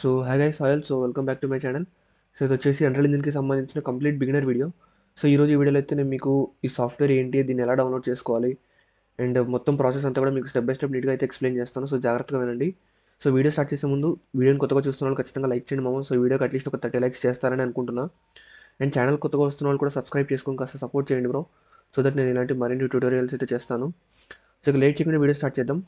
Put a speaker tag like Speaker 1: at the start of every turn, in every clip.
Speaker 1: Hi guys soil welcome back to my channel. ఇది వచ్చేసి unreal ఇంజిన్కి సంబంధించిన కంప్లీట్ బిగినర్ వీడియో. ఈరోజు ఈ వీడియోలో అయితే నేను మీకు ఈ సాఫ్ట్వేర్ ఏంటి, దీన్ని ఎలా డౌన్లోడ్ చేసుకోవాలి అండ్ మొత్తం ప్రాసెస్ అంతా కూడా మీకు స్టెప్ బై స్టెప్ నీట్గా అయితే ఎక్స్ప్లెయిన్ చేస్తాను. జాగ్రత్తగా వినండి. వీడియో స్టార్ట్ చేసే ముందు వీడియోని కొత్తగా చూస్తున్న వాళ్ళు ఖచ్చితంగా లైక్ చేయండి మామ. ఈ వీడియోకి అట్లీస్ట్ ఒక 30 లైక్స్ చేస్తారని అనుకుంటున్నా. అండ్ ఛానల్ కొత్తగా వస్తున్న వాళ్ళు కూడా సబ్స్క్రైబ్ చేసుకొని కాస్త సపోర్ట్ చేయండి బ్రో. దట్ నేను ఇలాంటి మరిన్ని ట్యూటోరియల్స్ అయితే చేస్తాను. ఇక లేట్ చేయకుండా వీడియో స్టార్ట్ చేద్దాం.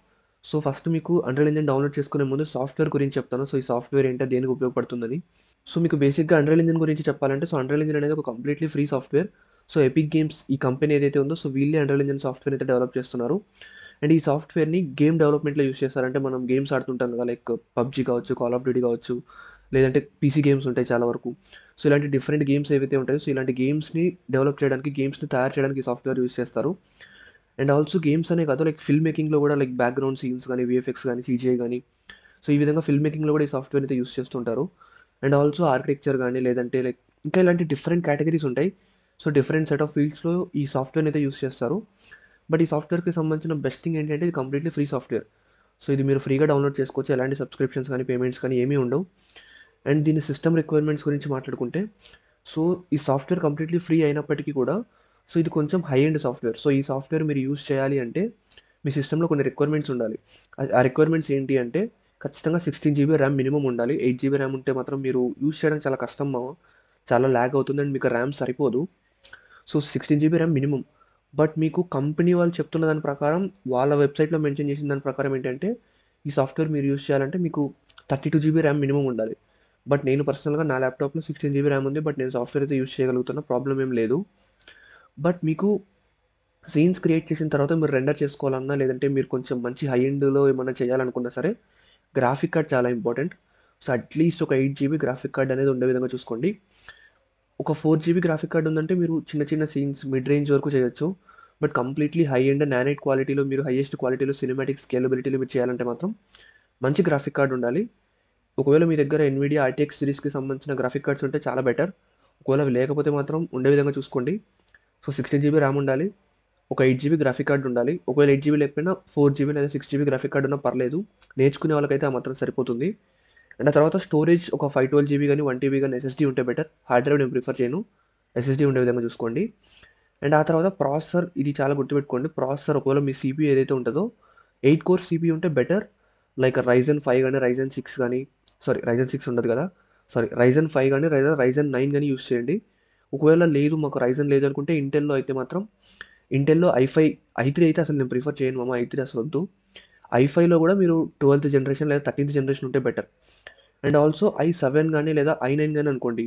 Speaker 1: ఫస్ట్ మీకు అన్రియల్ ఇంజిన్ డౌన్లోడ్ చేసుకునే ముందు సాఫ్ట్వేర్ గురించి చెప్తాను. ఈ సాఫ్ట్వేర్ ఏంటో దేనికి ఉపయోగపడుతుందని. మీకు బేసిక్గా అన్రియల్ ఇంజిన్ గురించి చెప్పాలంటే అన్రియల్ ఇంజిన్ అనేది ఒక completely free software. Epic games ఈ కంపెనీ ఏదైతే ఉందో వీళ్ళే అన్రియల్ ఇంజిన్ సాఫ్ట్వేర్ అయితే డెవలప్ చేస్తున్నారు. అండ్ ఈ సాఫ్ట్వేర్ని గేమ్ డెవలప్మెంట్లో యూస్ చేస్తారంటే మనం గేమ్స్ ఆడుతుంటాం కదా, లైక్ పబ్జీ కావచ్చు, కాల్ ఆఫ్ డ్యూటీ కావచ్చు, లేదంటే పీసీ గేమ్స్ ఉంటాయి చాలా వరకు. ఇలాంటి డిఫరెంట్ గేమ్స్ ఏవైతే ఉంటాయో ఇలాంటి గేమ్స్ని డెవలప్ చేయడానికి, గేమ్స్ని తయారు చేయడానికి సాఫ్ట్వేర్ యూస్ చేస్తారు. అండ్ ఆల్సో గేమ్స్ అనే కాదు, లైక్ ఫిల్మ్ మేకింగ్లో కూడా, లైక్ బ్యాక్గ్రౌండ్ సీన్స్ కానీ, విఎఫ్ఎక్స్ కానీ, సీజీఐ కానీ, ఈ విధంగా ఫిల్మ్ మేకింగ్లో కూడా ఈ సాఫ్ట్వేర్ అయితే యూస్ చేస్తుంటారు. అండ్ ఆల్సో ఆర్కిటెక్చర్ కానీ, లేదంటే లైక్ ఇంకా ఇలాంటి డిఫరెంట్ కేటగిరీస్ ఉంటాయి. డిఫరెంట్ సెట్ ఆఫ్ ఫీల్డ్స్లో ఈ సాఫ్ట్వేర్ అయితే యూస్ చేస్తారు. బట్ ఈ సాఫ్ట్వేర్కి సంబంధించిన బెస్ట్ థింగ్ ఏంటంటే ఇది కంప్లీట్లీ ఫ్రీ సాఫ్ట్వేర్. ఇది మీరు ఫ్రీగా డౌన్లోడ్ చేసుకోవచ్చు. ఎలాంటి సబ్స్క్రిప్షన్స్ కానీ, పేమెంట్స్ కానీ ఏమీ ఉండవు. అండ్ దీని సిస్టమ్ రిక్వైర్మెంట్స్ గురించి మాట్లాడుకుంటే, ఈ సాఫ్ట్వేర్ కంప్లీట్లీ ఫ్రీ అయినప్పటికీ కూడా ఇది కొంచెం హై ఎండ్ సాఫ్ట్వేర్. ఈ సాఫ్ట్వేర్ మీరు యూస్ చేయాలి అంటే మీ సిస్టంలో కొన్ని రిక్వైర్మెంట్స్ ఉండాలి. ఆ రిక్వైర్మెంట్స్ ఏంటి అంటే ఖచ్చితంగా 16 జీబీ ర్యామ్ మినిమం ఉండాలి. 8 జీబీ ర్యామ్ ఉంటే మాత్రం మీరు యూస్ చేయడానికి చాలా కష్టం మామ. చాలా ల్యాగ్ అవుతుంది అండ్ మీకు ర్యామ్ సరిపోదు. 16 జీబీ ర్యామ్ మినిమం. బట్ మీకు కంపెనీ వాళ్ళు చెప్తున్న దాని ప్రకారం, వాళ్ళ వెబ్సైట్లో మెన్షన్ చేసిన దాని ప్రకారం ఏంటంటే ఈ సాఫ్ట్వేర్ మీరు యూస్ చేయాలంటే మీకు 32 జీబీ ర్యామ్ మినిమం ఉండాలి. బట్ నేను పర్సనల్గా నా ల్యాప్టాప్లో 16 జీబీ ర్యామ్ ఉంది. బట్ నేను సాఫ్ట్వేర్ అయితే యూస్ చేయగలుగుతున్నా, ప్రాబ్లం ఏం లేదు. బట్ మీకు సీన్స్ క్రియేట్ చేసిన తర్వాత మీరు రెండర్ చేసుకోవాలన్నా, లేదంటే మీరు కొంచెం మంచి హై ఎండ్లో ఏమన్నా చేయాలనుకున్నా సరే గ్రాఫిక్ కార్డ్ చాలా ఇంపార్టెంట్. అట్లీస్ట్ ఒక 8 జీబీ గ్రాఫిక్ కార్డ్ అనేది ఉండే విధంగా చూసుకోండి. ఒక 4 జీబీ గ్రాఫిక్ కార్డ్ ఉందంటే మీరు చిన్న చిన్న సీన్స్ మిడ్ రేంజ్ వరకు చేయొచ్చు. బట్ కంప్లీట్లీ హై ఎండ్ నానైట్ క్వాలిటీలో, మీరు హైయెస్ట్ క్వాలిటీలో సినిమాటిక్ స్కేలబిలిటీలో మీరు చేయాలంటే మాత్రం మంచి గ్రాఫిక్ కార్డ్ ఉండాలి. ఒకవేళ మీ దగ్గర ఎన్విడియా ఆర్టీఎక్స్ సిరీస్కి సంబంధించిన గ్రాఫిక్ కార్డ్స్ ఉంటే చాలా బెటర్. ఒకవేళ అవి లేకపోతే మాత్రం ఉండే విధంగా చూసుకోండి. 16 జీబీ ర్యామ్ ఉండాలి. ఒక 8 జీబీ గ్రాఫిక్ కార్డ్ ఉండాలి. ఒకవేళ 8 జీబీ లేకపోయినా 4 జీబీ లేదా 6 జీబీ గ్రాఫిక్ కార్డ్ ఉన్నా పర్లేదు. నేర్చుకునే వాళ్ళకైతే ఆ మాత్రం సరిపోతుంది. అండ్ ఆ తర్వాత స్టోరేజ్ ఒక 512 జీబీ కానీ 1 టీబీ కానీ ఎస్ఎస్డీ ఉంటే బెటర్. హార్డ్ డ్రైవ్ నేను ప్రిఫర్ చేయను. ఎస్ఎస్డీ ఉండే విధంగా చూసుకోండి. అండ్ ఆ తర్వాత ప్రాసెసర్, ఇది చాలా గుర్తుపెట్టుకోండి. ప్రాసెసర్ ఒకవేళ మీ సిపియూ ఏదైతే ఉంటుందో 8 కోర్ సిపియూ ఉంటే బెటర్. లైక్ రైజన్ 5 కానీ, రైజన్ 6 కానీ, రైజన్ 6 ఉండదు కదా, రైజన్ 5 కానీ, రైజన్ 9 కానీ యూస్ చేయండి. ఒకవేళ లేదు, మాకు రైజన్ లేదు అనుకుంటే ఇంటెల్లో అయితే మాత్రం ఇంటెల్లో i3 అయితే అసలు నేను ప్రిఫర్ చేయను మామ. i3 అసలు వద్దు. i5లో కూడా మీరు 12th జనరేషన్ లేదా 13th జనరేషన్ ఉంటే బెటర్. అండ్ ఆల్సో i7 కానీ లేదా i9 కానీ అనుకోండి,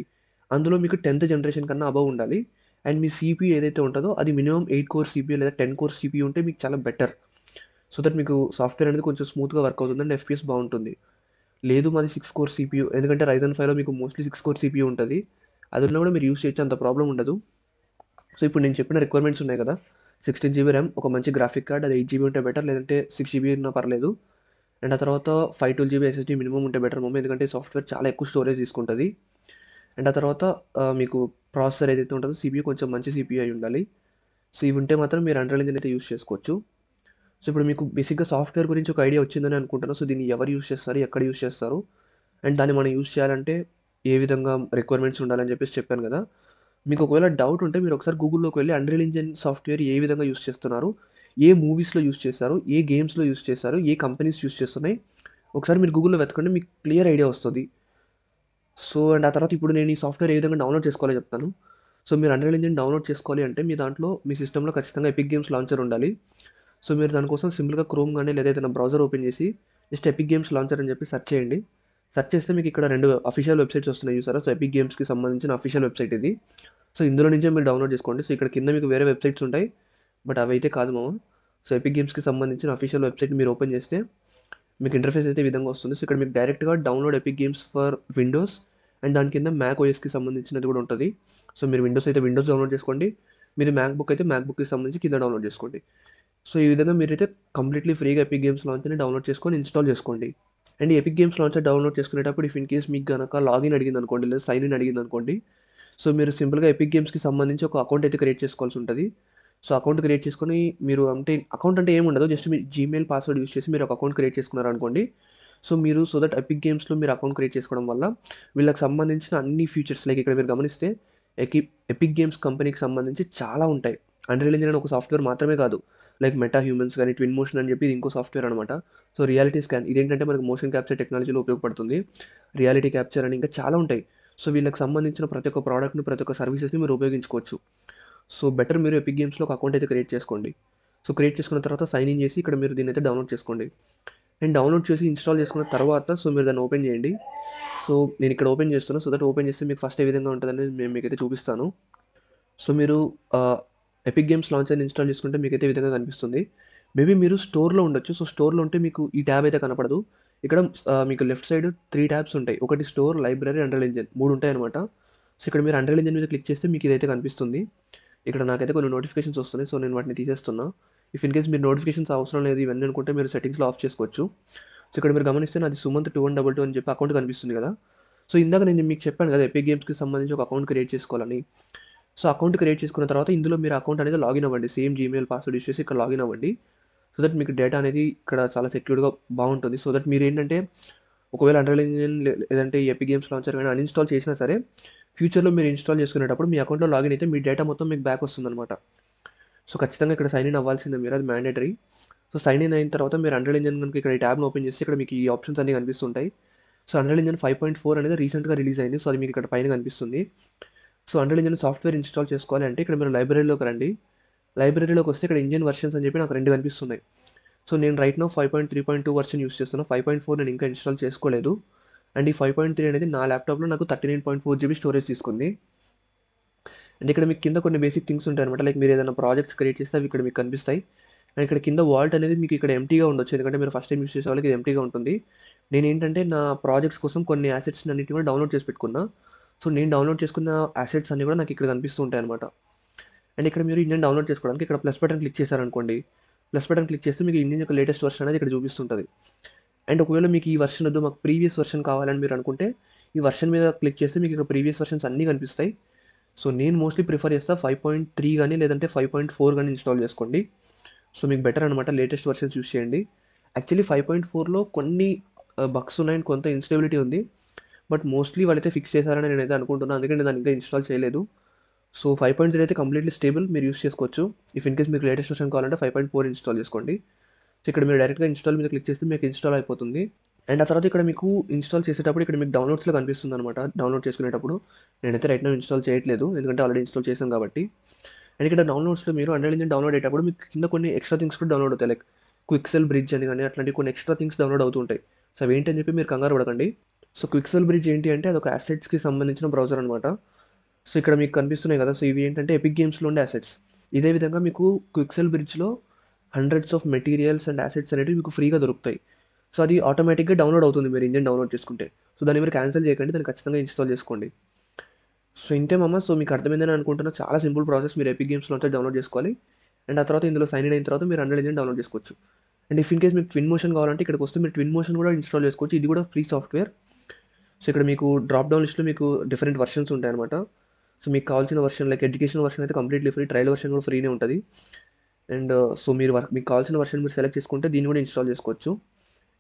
Speaker 1: అందులో మీకు 10th జనరేషన్ కన్నా అబవ్ ఉండాలి. అండ్ మీ సిపియూ ఏదైతే ఉంటుందో అది మినిమం 8 కోర్ సిపియూ లేదా 10 కోర్ సిపియూ ఉంటే మీకు చాలా బెటర్. దట్ మీకు సాఫ్ట్వేర్ అనేది కొంచెం స్మూత్గా వర్క్ అవుతుంది అండ్ ఎఫ్పిఎస్ బాగుంటుంది. లేదు మాది 6 కోర్ సిపియూ, ఎందుకంటే రైజన్ 5లో మీకు మోస్ట్లీ 6 కోర్ సిపియూ ఉంటుంది. అది ఉన్నా కూడా మీరు యూస్ చేయొచ్చు, అంత ప్రాబ్లం ఉండదు. ఇప్పుడు నేను చెప్పిన రిక్వైర్మెంట్స్ ఉన్నాయి కదా, 16 జీబీ ర్యామ్, ఒక మంచి గ్రాఫిక్ కార్డ్, అది 8 జీబీ ఉంటే బెటర్, లేదంటే 6 జీబీ ఉన్నా పర్లేదు. అండ్ ఆ తర్వాత 512 జీబీ ఎస్ఎస్డీ మినిమం ఉంటే బెటర్ మమ్మీ, ఎందుకంటే సాఫ్ట్వేర్ చాలా ఎక్కువ స్టోరేజ్ తీసుకుంటుంది. అండ్ ఆ తర్వాత మీకు ప్రాసెసర్ ఏదైతే ఉంటుందో సిపియూ కొంచెం మంచి సిపియూ అయి ఉండాలి. ఇవి ఉంటే మాత్రం మీరు అన్రియల్ ఇంజిన్ అయితే యూస్ చేసుకోవచ్చు. ఇప్పుడు మీకు బేసిక్గా సాఫ్ట్వేర్ గురించి ఒక ఐడియా వచ్చిందని అనుకుంటున్నాను. దీన్ని ఎవరు యూస్ చేస్తారు, ఎక్కడ యూస్ చేస్తారు, అండ్ దాన్ని మనం యూస్ చేయాలంటే ఏ విధంగా రిక్వైర్మెంట్స్ ఉండాలని చెప్పాను కదా. మీకు ఒకవేళ డౌట్ ఉంటే మీరు ఒకసారి గూగుల్లోకి వెళ్ళి అన్రియల్ ఇంజిన్ సాఫ్ట్వేర్ ఏ విధంగా యూస్ చేస్తున్నారు, ఏ మూవీస్లో యూస్ చేస్తారు, ఏ గేమ్స్లో యూస్ చేస్తారు, ఏ కంపెనీస్ యూస్ చేస్తున్నాయి, ఒకసారి మీరు గూగుల్లో వెతకండి, మీకు క్లియర్ ఐడియా వస్తుంది. అండ్ ఆ తర్వాత ఇప్పుడు నేను ఈ సాఫ్ట్వేర్ ఏ విధంగా డౌన్లోడ్ చేసుకోవాలో చెప్తాను. మీరు అన్రియల్ ఇంజిన్ డౌన్లోడ్ చేసుకోవాలి అంటే మీ దాంట్లో, మీ సిస్టంలో ఖచ్చితంగా ఎపిక్ గేమ్స్ లాంచర్ ఉండాలి. మీరు దానికోసం సింపుల్గా క్రోమ్ కానీ లేదా ఏదైనా బ్రౌజర్ ఓపెన్ చేసి జస్ట్ ఎపిక్ గేమ్స్ లాంచర్ అని చెప్పి సెర్చ్ చేయండి. సెర్చ్ చేస్తే మీకు ఇక్కడ 2 అఫీషియల్ వెబ్సైట్స్ వస్తున్నాయి చూసారా. ఎపిక్ గేమ్స్కి సంబంధించిన అఫీషియల్ వెబ్సైట్ ఇది. ఇందులో నుంచే మీరు డౌన్లోడ్ చేసుకోండి. ఇక్కడ కింద మీకు వేరే వెబ్సైట్స్ ఉంటాయి, బట్ అవి అయితే కాదు మామ. ఎపిక్ గేమ్స్కి సంబంధించిన అఫీషియల్ వెబ్సైట్ మీరు ఓపెన్ చేస్తే మీకు ఇంటర్ఫేస్ అయితే ఈ విధంగా వస్తుంది. ఇక్కడ మీకు డైరెక్ట్గా download epic games for Windows and దాని కింద మ్యాక్ ఓఎస్కి సంబంధించినది కూడా ఉంటుంది. మీరు విండోస్ అయితే విండోస్ డౌన్లోడ్ చేసుకోండి, మీరు మ్యాక్బుక్ అయితే మ్యాక్బుక్కి సంబంధించి కింద డౌన్లోడ్ చేసుకోండి. ఈ విధంగా మీరైతే కంప్లీట్లీ ఫ్రీగా ఎపిక్ గేమ్స్ లాంచర్ని డౌన్లోడ్ చేసుకొని ఇన్స్టాల్ చేసుకోండి. And epic games launcher download చేసుకునేటప్పుడు ఇఫ్ ఇన్ కేస్ మీకు కనుక లాగిన్ అడిగింది అనుకోండి, లేదా సైన్ ఇన్ అడిగింది అనుకోండి, మీరు సింపుల్గా ఎపిక్ గేమ్స్కి సంబంధించి ఒక అకౌంట్ అయితే క్రియేట్ చేసుకోవాల్సి ఉంటుంది. అకౌంట్ క్రియేట్ చేసుకొని మీరు, అంటే అకౌంట్ అంటే ఏమి ఉండదు, జస్ట్ మీ జీమెయిల్ పాస్వర్డ్ యూస్ చేసి మీరు ఒక అకౌంట్ క్రియేట్ చేసుకున్నారు అనుకోండి. సో మీరు సో దట్ ఎపిక్ గేమ్స్‌లో మీరు అకౌంట్ క్రియేట్ చేసుకోవడం వల్ల వీళ్ళకి సంబంధించిన అన్ని ఫీచర్స్ లైక్ ఇక్కడ మీరు గమనిస్తే ఎపిక్ గేమ్స్ కంపెనీకి సంబంధించి చాలా ఉంటాయి. అన్‌రియల్ ఇంజిన్ అని ఒక సాఫ్ట్‌వేర్ మాత్రమే కాదు. లైక్ మెటా హ్యూమన్స్ గాని, ట్విన్ మోషన్ అని చెప్పి ఇది ఇంకో సాఫ్ట్‌వేర్ అనమాట. సో రియాలిటీ స్కాన్ ఇదేంటంటే మనకు మోషన్ క్యాప్చర్ టెక్నాలజీలో ఉపయోగపడుతుంది. రియాలిటీ క్యాప్చర్ అని ఇంకా చాలా ఉంటాయి. సో వీళ్ళకి సంబంధించిన ప్రతి ఒక్క ప్రోడక్ట్‌ని, ప్రతి ఒక్క సర్వీసెస్‌ని మీరు ఉపయోగించుకోవచ్చు. సో బెటర్ మీరు ఎపిక్ గేమ్స్‌లో ఒక అకౌంట్ అయితే క్రియేట్ చేసుకోండి. సో క్రియేట్ చేసుకున్న తర్వాత సైన్ ఇన్ చేసి ఇక్కడ మీరు దీన్నైతే డౌన్లోడ్ చేసుకోండి. అండ్ డౌన్లోడ్ చేసి ఇన్‌స్టాల్ చేసుకున్న తర్వాత సో మీరు దాన్ని ఓపెన్ చేయండి. సో నేను ఇక్కడ ఓపెన్ చేస్తున్నా. సో దట్ ఓపెన్ చేస్తే మీకు ఫస్ట్ ఏ విధంగా ఉంటదనేది నేను మీకైతే చూపిస్తాను. సో మీరు ఎపిక్ గేమ్స్ లాంచర్‌ని ఇన్‌స్టాల్ చేసుకుంటే మీకైతే ఈ విధంగా కనిపిస్తుంది. మేబీ మీరు స్టోర్‌లో ఉండొచ్చు. సో స్టోర్‌లో ఉంటే మీకు ఈ ట్యాబ్ అయితే కనపడదు. ఇక్కడ మీకు లెఫ్ట్ సైడ్ 3 ట్యాబ్స్ ఉంటాయి. ఒకటి స్టోర్, లైబ్రరీ, అన్‌రియల్ ఇంజిన్ 3 ఉంటాయన్నమాట. సో ఇక్కడ మీరు అన్‌రియల్ ఇంజిన్ మీద క్లిక్ చేస్తే మీకు ఇదైతే కనిపిస్తుంది. ఇక్కడ నాకైతే కొన్ని నోటిఫికేషన్స్ వస్తున్నాయి. సో నేను వాటిని తీసేస్తున్నా. ఇఫ్ ఇన్ కేస్ మీరు నోటిఫికేషన్స్ అవసరం లేదు ఇవన్నీ అనుకుంటే మీరు సెట్టింగ్స్‌లో ఆఫ్ చేసుకోవచ్చు. సో ఇక్కడ మీరు గమనిస్తే నాది సుమంత్ 2122 అని చెప్పి అకౌంట్ కనిపిస్తుంది కదా! సో ఇందాక నేను మీకు చెప్పాను కదా! ఎపిక్ గేమ్స్‌కి సంబంధించి ఒక అకౌంట్ క్రియేట్ చేసుకోవాలని. సో అకౌంట్ క్రియేట్ చేసుకున్న తర్వాత ఇందులో మీరు అకౌంట్ అనేది లాగిన్ అవ్వండి. సేమ్ జీమెయిల్ పాస్వర్డ్ యూజ్ చేసి ఇక్కడ లాగిన్ అవ్వండి. సో దట్ మీకు డేటా అనేది ఇక్కడ చాలా సెక్యూర్డ్‌గా బాగుంటుంది. సో దట్ మీరేంటంటే ఒకవేళ అన్‌రియల్ ఇంజిన్ లేదంటే ఈ ఎపిక్ గేమ్స్ లాంచర్ గాని అన్‌ఇన్‌స్టాల్ చేసినా సరే ఫ్యూచర్‌లో మీరు ఇన్‌స్టాల్ చేసుకునేటప్పుడు మీ అకౌంట్‌లో లాగిన్ అయితే మీ డేటా మొత్తం మీకు బ్యాక్ వస్తుందన్నమాట. సో ఖచ్చితంగా ఇక్కడ సైన్ ఇన్ అవ్వాల్సిందే మీరు. అది మ్యాండేటరీ. సో సైన్ ఇన్ అయిన తర్వాత మీరు అన్‌రియల్ ఇంజిన్ గనుక ఇక్కడ ఈ ట్యాబ్‌ని ఓపెన్ చేస్తే ఇక్కడ మీకు ఈ ఆప్షన్స్ అన్నీ కనిపిస్తుంటాయి. సో అన్‌రియల్ ఇంజిన్ 5.4 అనేది రీసెంట్‌గా రిలీజ్ అయింది. సో అది మీకు ఇక్కడ పైన కనిపిస్తుంది. So unreal engine software install చేసుకోవాలి అంటే ఇక్కడ మీరు లైబ్రరీలోకి రండి. లైబ్రరీలోకి వస్తే ఇక్కడ ఇంజిన్ వెర్షన్స్ అని చెప్పి నాకు 2 కనిపిస్తున్నాయి. సో నేను రైట్ నౌ 5.3.2 వెర్షన్ యూజ్ చేస్తున్నా. 5.4 నేను ఇంకా ఇన్‌స్టాల్ చేసుకోలేదు. అండ్ ఈ 5.3 అనేది నా ల్యాప్‌టాప్‌లో నాకు 39.4 జీబీ స్టోరేజ్ తీసుకుంది. అండ్ ఇక్కడ మీకు కింద కొన్ని బేసిక్ థింగ్స్ ఉంటాయన్నమాట. లైక్ మీరు ఏదైనా ప్రాజెక్ట్స్ క్రియేట్ చేస్తే అవి ఇక్కడ మీకు కనిపిస్తాయి. అండ్ ఇక్కడ కింద వాల్ట్ అనేది మీకు ఇక్కడ ఎంప్టీగా ఉండొచ్చు. ఎందుకంటే మీరు ఫస్ట్ టైమ్ యూజ్ చేసే వాళ్ళకి ఇది ఎంప్టీగా ఉంటుంది. నేనేంటంటే నా ప్రాజెక్ట్స్ కోసం కొన్ని అసెట్స్‌ని అన్నిటిని కూడా డౌన్‌లోడ్ చేసి పెట్టుకున్నా. సో నేను డౌన్‌లోడ్ చేసుకున్న అసెట్స్ అన్నీ కూడా నాకు ఇక్కడ కనిపిస్తూ ఉంటాయన్నమాట. అండ్ ఇక్కడ మీరు ఇంజిన్ డౌన్‌లోడ్ చేసుకోవడానికి ఇక్కడ ప్లస్ బటన్ క్లిక్ చేశారనుకోండి. ప్లస్ బటన్ క్లిక్ చేస్తే మీకు ఇంజిన్ యొక్క లేటెస్ట్ వెర్షన్ అనేది ఇక్కడ చూపిస్తుంటది. అండ్ ఒకవేళ మీకు ఈ వెర్షన్ వద్దు మాకు ప్రీవియస్ వెర్షన్ కావాలని మీరు అనుకుంటే ఈ వెర్షన్ మీద క్లిక్ చేస్తే మీకు ఇక్కడ ప్రీవియస్ వెర్షన్స్ అన్నీ కనిపిస్తాయి. సో నేను మోస్ట్లీ ప్రిఫర్ చేస్తా 5.3 గానీ లేదంటే 5.4 గానీ ఇన్‌స్టాల్ చేసుకోండి. సో మీకు బెటర్ అనమాట. లేటెస్ట్ వెర్షన్స్ యూజ్ చేయండి. యాక్చువల్లీ 5.4లో కొన్ని బగ్స్ ఉన్నాయి అండ్ కొంత ఇన్‌స్టెబిలిటీ ఉంది. బట్ మోస్ట్లీ వాళ్ళైతే ఫిక్స్ చేశారని నేనైతే అనుకుంటున్నాను. అందుకే నేను దాన్ని ఇంకా ఇన్‌స్టాల్ చేయలేదు. సో 5.0 అయితే కంప్లీట్‌లీ స్టేబుల్ మీరు యూజ్ చేసుకోవచ్చు. ఇఫ్ ఇన్ కేస్ మీకు లేటెస్ట్ వెర్షన్ కావాలంటే 5.4 ఇన్‌స్టాల్ చేసుకోండి. సో ఇక్కడ మీరు డైరెక్ట్‌గా ఇన్‌స్టాల్ మీద క్లిక్ చేస్తే మీకు ఇన్‌స్టాల్ అయిపోతుంది. అండ్ ఆ తర్వాత ఇక్కడ మీకు ఇన్‌స్టాల్ చేసేటప్పుడు ఇక్కడ మీకు డౌన్‌లోడ్స్‌లో కనిపిస్తుందనమాట. డౌన్‌లోడ్ చేసుకునేటప్పుడు. నేనైతే రైట్ నౌ ఇన్‌స్టాల్ చేయట్లేదు. ఎందుకంటే ఆల్రెడీ ఇన్‌స్టాల్ చేశాను కాబట్టి. అండ్ ఇక్కడ డౌన్‌లోడ్స్‌లో మీరు అన్‌రియల్ ఇంజిన్ డౌన్‌లోడ్ అయ్యేటప్పుడు మీకు కింద కొన్ని ఎక్స్‌ట్రా థింగ్స్ కూడా డౌన్‌లోడ్ అవుతాయి. లైక్ క్విక్సెల్ బ్రిడ్జ్ అని గాని అట్లాంటి కొన్ని ఎక్స్‌ట్రా థింగ్స్ డౌన్‌లోడ్ అవుతూ ఉంటాయి. సో అవేంటని చెప్పి మీరు కంగారు పడకండి. సో క్విక్సెల్ బ్రిడ్జ్ ఏంటి అంటే అదొక అసెట్స్‌కి సంబంధించిన బ్రౌజర్ అనమాట. సో ఇక్కడ మీకు కనిపిస్తున్నాయి కదా! సో ఇవి ఏంటంటే ఎపిక్ గేమ్స్‌లో ఉండే అసెట్స్. ఇదే విధంగా మీకు క్విక్సెల్ బ్రిడ్జ్‌లో hundreds of materials and assets అనేటివి మీకు ఫ్రీగా దొరుకుతాయి. సో అది ఆటోమేటిక్‌గా డౌన్‌లోడ్ అవుతుంది మీరు ఇంజిన్ డౌన్‌లోడ్ చేసుకుంటే. సో దాన్ని మీరు క్యాన్సిల్ చేయకండి. దాన్ని ఖచ్చితంగా ఇన్‌స్టాల్ చేసుకోండి. సో ఇంతే మామ. సో మీకు అర్థమైందని అనుకుంటున్నా. చాలా సింపుల్ ప్రాసెస్. మీరు ఎపిక్ గేమ్స్‌లో నుంచి డౌన్‌లోడ్ చేసుకోవాలి. అండ్ ఆ తర్వాత ఇందులో సైన్ ఇన్ అయిన తర్వాత మీరు అన్‌రియల్ ఇంజిన్ డౌన్‌లోడ్ చేసుకోవచ్చు. అండ్ ఇఫ్ ఇన్ కేస్ మీకు ట్విన్ మోషన్ కావాలంటే ఇక్కడికి వస్తే మీరు ట్విన్ మోషన్ కూడా ఇన్‌స్టాల్ చేసుకోవచ్చు. ఇది కూడా ఫ్రీ సాఫ్ట్‌వేర్. సో ఇక్కడ మీకు డ్రాప్ డౌన్ లిస్ట్‌లో మీకు డిఫరెంట్ వెర్షన్స్ ఉంటాయన్నమాట. సో మీకు కావాల్సిన వెర్షన్ లైక్ ఎడ్యుకేషన్ వెర్షన్ అయితే కంప్లీట్‌లీ ఫ్రీ. ట్రయల్ వెర్షన్ కూడా ఫ్రీనే ఉంటది. అండ్ సో మీరు మీకు కావాల్సిన వెర్షన్ మీరు సెలెక్ట్ చేసుకుంటే దీన్ని కూడా ఇన్‌స్టాల్ చేసుకోవచ్చు.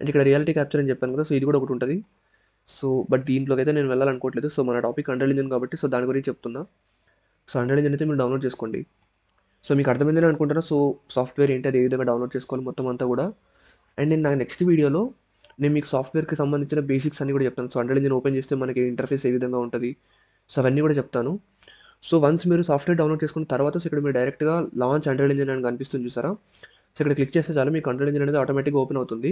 Speaker 1: అండ్ ఇక్కడ రియాలిటీ క్యాప్చర్ అని చెప్పాను కదా! సో ఇది కూడా ఒకటి ఉంటది. సో బట్ దీంట్లోకైతే నేను వెళ్ళాలనుకోవట్లేదు. సో మన టాపిక్ అన్‌రియల్ ఇంజిన్ కాబట్టి సో దాని గురించి చెప్తున్నా. సో అన్‌రియల్ ఇంజిన్ అయితే మీరు డౌన్‌లోడ్ చేసుకోండి. సో మీకు అర్థమైందని అనుకుంటున్నా. సో సాఫ్ట్‌వేర్ ఏంటి అది ఏ విధంగా డౌన్‌లోడ్ చేసుకోవాలి మొత్తం అంతా కూడా. అండ్ నేను నా నెక్స్ట్ వీడియోలో నేను మీకు సాఫ్ట్‌వేర్‌కి సంబంధించిన బేసిక్స్ అన్నీ కూడా చెప్తాను. సో అన్‌రియల్ ఇంజిన్ ఓపెన్ చేస్తే మనకి ఇంటర్ఫేస్ ఏ విధంగా ఉంటది. సో అవన్నీ కూడా చెప్తాను. సో వన్స్ మీరు సాఫ్ట్‌వేర్ డౌన్‌లోడ్ చేసుకున్న తర్వాత సో ఇక్కడ మీరు డైరెక్ట్‌గా లాంచ్ అన్‌రియల్ ఇంజిన్ అని కనిపిస్తుంది చూసారా? సో ఇక్కడ క్లిక్ చేస్తే చాలు మీకు అన్‌రియల్ ఇంజిన్ అనేది ఆటోమేటిక్‌గా ఓపెన్ అవుతుంది.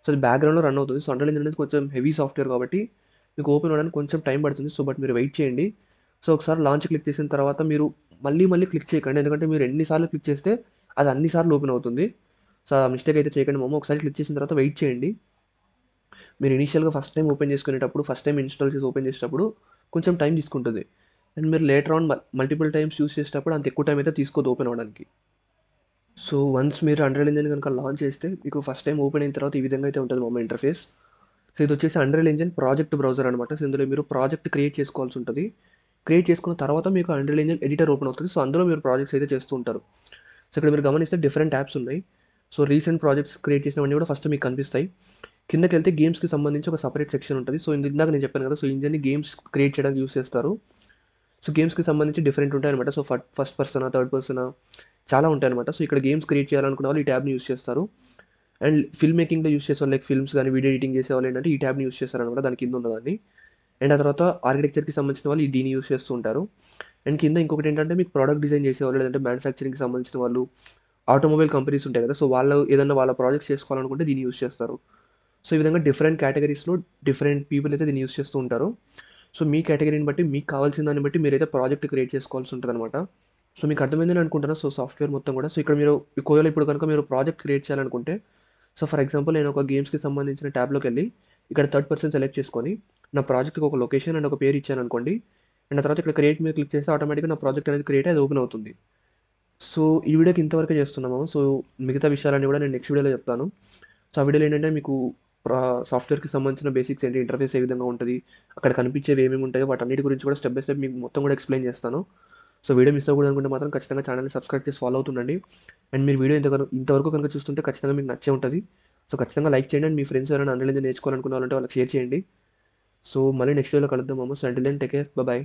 Speaker 1: సో అది బ్యాక్‌గ్రౌండ్‌లో రన్ అవుతుంది. సో అన్‌రియల్ ఇంజిన్ అనేది కొంచెం హెవీ సాఫ్ట్‌వేర్ కాబట్టి మీకు ఓపెన్ అవ్వడానికి కొంచెం టైం పడుతుంది. సో బట్ మీరు వెయిట్ చేయండి. సో ఒకసారి లాంచ్ క్లిక్ చేసిన తర్వాత మీరు మళ్ళీ క్లిక్ చేయకండి. ఎందుకంటే మీరు ఎన్ని సార్లు క్లిక్ చేస్తే అది అన్ని సార్లు ఓపెన్ అవుతుంది. సో ఆ మిస్టేక్ అయితే చేయకండి మామ. ఒకసారి క్లిక్ చేసిన తర్వాత వెయిట్ చేయండి. మీరు ఇనీషియల్‌గా ఫస్ట్ టైమ్ ఓపెన్ చేసుకునేటప్పుడు, ఫస్ట్ టైమ్ ఇన్‌స్టాల్ చేసి ఓపెన్ చేసేటప్పుడు కొంచెం టైం తీసుకుంటుంది. అండ్ మీరు later on multiple times use చేసేటప్పుడు అంత ఎక్కువ టైం అయితే తీసుకోదు ఓపెన్ అవ్వడానికి. సో వన్స్ మీరు అన్‌రియల్ ఇంజిన్ గనుక లాంచ్ చేస్తే మీకు ఫస్ట్ టైమ్ ఓపెన్ అయిన తర్వాత ఈ విధంగా అయితే ఉంటుంది మామ ఇంటర్ఫేస్. సో ఇదొచ్చేసి అన్‌రియల్ ఇంజిన్ ప్రాజెక్ట్ బ్రౌజర్ అనమాట. సో ఇందులో మీరు ప్రాజెక్ట్ క్రియేట్ చేసుకోవాల్సి ఉంటది. క్రియేట్ చేసుకున్న తర్వాత మీకు అన్‌రియల్ ఇంజిన్ ఎడిటర్ ఓపెన్ అవుతది. సో అందులో మీరు ప్రాజెక్ట్స్ అయితే చేస్తూ ఉంటారు. సో ఇక్కడ మీరు గమనిస్తే డిఫరెంట్ ట్యాబ్స్ ఉన్నాయి. సో రీసెంట్ ప్రాజెక్ట్స్ క్రియేట్ చేసినవన్నీ కూడా ఫస్ట్ మీకు కనిపిస్తాయి. కిందకెళ్తే గేమ్స్‌కి సంబంధించి ఒక సెపరేట్ సెక్షన్ ఉంటది. సో, ఇందాక నేను చెప్పాను కదా! సో, ఇంజిన్‌ని గేమ్స్ క్రియేట్ చేయడానికి యూజ్ చేస్తారు. సో, గేమ్స్‌కి సంబంధించి డిఫరెంట్ ఉంటాయన్నమాట. సో, ఫస్ట్ పర్సనా, థర్డ్ పర్సనా చాలా ఉంటాయన్నమాట. సో, ఇక్కడ గేమ్స్ క్రియేట్ చేయాలనుకునే వాళ్ళు ఈ ట్యాబ్‌ని యూజ్ చేస్తారు. అండ్ ఫిల్మ్ మేకింగ్‌లో యూజ్ చేసేవాళ్ళు లైక్ ఫిల్మ్స్ గాని, వీడియో ఎడిటింగ్ చేసేవాళ్ళు ఏంటంటే ఈ ట్యాబ్‌ని యూజ్ చేస్తారన్నమాట. దాని కింద ఉన్నదాన్ని. అండ్ ఆ తర్వాత ఆర్కిటెక్చర్‌కి సంబంధించిన వాళ్ళు దీన్ని యూజ్ చేస్తూ ఉంటారు. అండ్ కింద ఇంకొకటేంటంటే మీకు ప్రొడక్ట్ డిజైన్ చేసేవాళ్ళు, లేదంటే మ్యానుఫ్యాక్చరింగ్‌కి సంబంధించిన వాళ్ళు, ఆటోమొబైల్ కంపెనీస్ ఉంటాయి కదా! సో, వాళ్ళు ఏదన్నా వాళ్ళ ప్రాజెక్ట్స్ చేసుకోవాలనుకుంటే దీన్ని యూజ్ చేస్తారు. సో, ఈ విధంగా డిఫరెంట్ కేటగరీస్‌లో డిఫరెంట్ పీపుల్ అయితే దీన్ని యూజ్ చేస్తూ ఉంటారు. సో, మీ కేటగరీని బట్టి మీకు కావాల్సిన దాన్ని బట్టి మీరైతే ప్రాజెక్ట్ క్రియేట్ చేసుకోవాల్సి ఉంటదనమాట. సో, మీకు అర్థమైందని అనుకుంటున్నా. సో, సాఫ్ట్‌వేర్ మొత్తం కూడా. సో, ఇక్కడ మీరు ఒకవేళ ఇప్పుడు కనుక మీరు ప్రాజెక్ట్ క్రియేట్ చేయాలనుకుంటే, సో, ఫర్ ఎగ్జాంపుల్ నేను ఒక గేమ్స్‌కి సంబంధించిన ట్యాబ్‌లోకెళ్ళి ఇక్కడ థర్డ్ పర్సన్ సెలెక్ట్ చేసుకొని, నా ప్రాజెక్ట్‌కి ఒక లొకేషన్ అండ్ ఒక పేరు ఇచ్చాననుకోండి. అండ్ ఆ తర్వాత ఇక్కడ క్రియేట్ మీద క్లిక్ చేస్తే ఆటోమేటిక్‌గా నా ప్రాజెక్ట్ అనేది క్రియేట్ అయ్యి అది ఓపెన్ అవుతుంది. సో, ఈ వీడియోకి ఇంతవరకే చేస్తున్నాము. సో, మిగతా విషయాలన్నీ కూడా నేను నెక్స్ట్ వీడియోలో చెప్తాను. సో, ఆ వీడియోలో ఏంటంటే మీకు సాఫ్ట్‌వేర్‌కి సంబంధించిన బేసిక్స్ ఏంటి, ఇంటర్ఫేస్ ఏ విధంగా ఉంటది, అక్కడ కనిపించేవి ఏమేమి ఉంటాయో వాటన్నిటి గురించి కూడా స్టెప్ బై స్టెప్ మీకు మొత్తం కూడా ఎక్స్‌ప్లెయిన్ చేస్తాను. సో, వీడియో మిస్ అవ్వకూడదు అనుకుంటే మాత్రం ఖచ్చితంగా ఛానెల్‌ని సబ్స్క్రైబ్ చేసి ఫాలో అవుతుండండి. అండ్ మీరు వీడియో ఇంతవరకు కనుక చూస్తుంటే ఖచ్చితంగా మీకు నచ్చే ఉంటది. సో, ఖచ్చితంగా లైక్ చేయండి. అండ్ మీ ఫ్రెండ్స్ ఎవరైనా అన్‌రిలెజెండ్ నేర్చుకోవాలనుకున్న వాళ్ళుంటే వాళ్ళకి షేర్ చేయండి. సో, మళ్ళీ నెక్స్ట్ వీడియోలో కలుద్దాం. So, until then take care. Bye.